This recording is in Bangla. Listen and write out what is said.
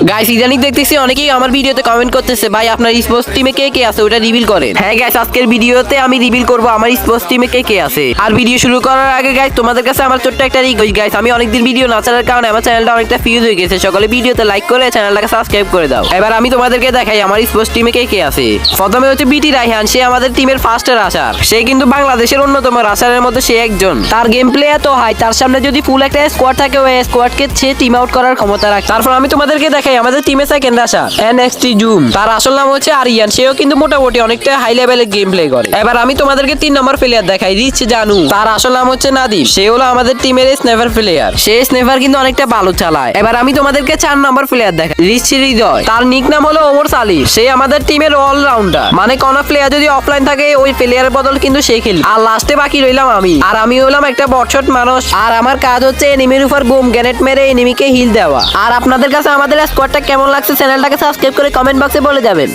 গাইস ইদানিং দেখতেছি অনেকেই আমার ভিডিওতে কমেন্ট করতেছে ভাই আপনার স্পোর্টস টিমে কে কে আছে ওটা রিভিল করেন। হ্যাঁ গাইস আজকের ভিডিওতে আমি রিভিল করব আমার স্পোর্টস টিমে কে কে আছে। আর ভিডিও শুরু করার আগে গাইস তোমাদের কাছে আমার ছোট্ট একটা রিকোয়েস্ট গাইস, আমি অনেকদিন ভিডিও না ছাড়ার কারণে আমার চ্যানেলটা অনেকটা ফিউজ হয়ে গেছে। সকালে ভিডিওতে লাইক করে চ্যানেলটাকে সাবস্ক্রাইব করে দাও। এবার আমি তোমাদেরকে দেখাই আমার স্পোর্টস টিমে কে কে আছে। প্রথমে হচ্ছে বিটি রায়হান, সে আমাদের টিমের ফার্স্ট রাশার। সে কিন্তু বাংলাদেশের অন্যতম রাশারের মধ্যে সে একজন। তার গেম প্লে এত হাই, তার সামনে যদি ফুল একটা স্কোয়াড থাকে ওই স্কোয়াডকে সে টিম আউট করার ক্ষমতা রাখে। তারপর আমি তোমাদেরকে দেখাই আমাদের টিমে সেকেন্ড রাশার এনএক্সটি জুম, তার আসল নাম হচ্ছে আরিয়ান। সেও কিন্তু মোটামুটি অনেকটা হাই লেভেলের গেম প্লে করে। এবার আমি তোমাদেরকে 3 নম্বর প্লেয়ার দেখাই রিচ জানু, তার আসল নাম হচ্ছে নাদিম। সে হলো আমাদের টিমের স্নেভার প্লেয়ার, সে স্নেভার কিন্তু অনেকটা ভালো চালায়। এবার আমি তোমাদেরকে 4 নম্বর প্লেয়ার দেখাই রিচ হৃদয়, তার নিক নাম হলো ওমর সালি। সে আমাদের টিমের অলরাউন্ডার, মানে কোন প্লেয়ার যদি অফলাইন থাকে ওই প্লেয়ারের বদল কিন্তু সে খেলে। আর লাস্টে বাকি রইলাম আমি, আর আমি হলাম একটা বটশট মানুষ। আর আমার কাজ হচ্ছে এনিমির উপর বুম গ্রেনেড মেরে এনিমিকে হিল দেওয়া। আর আপনাদের কাছে আমাদের স্কোয়াডটা কেমন লাগছে চ্যানেলটাকে সাবস্ক্রাইব করে কমেন্ট বক্সে বলে যাবেন।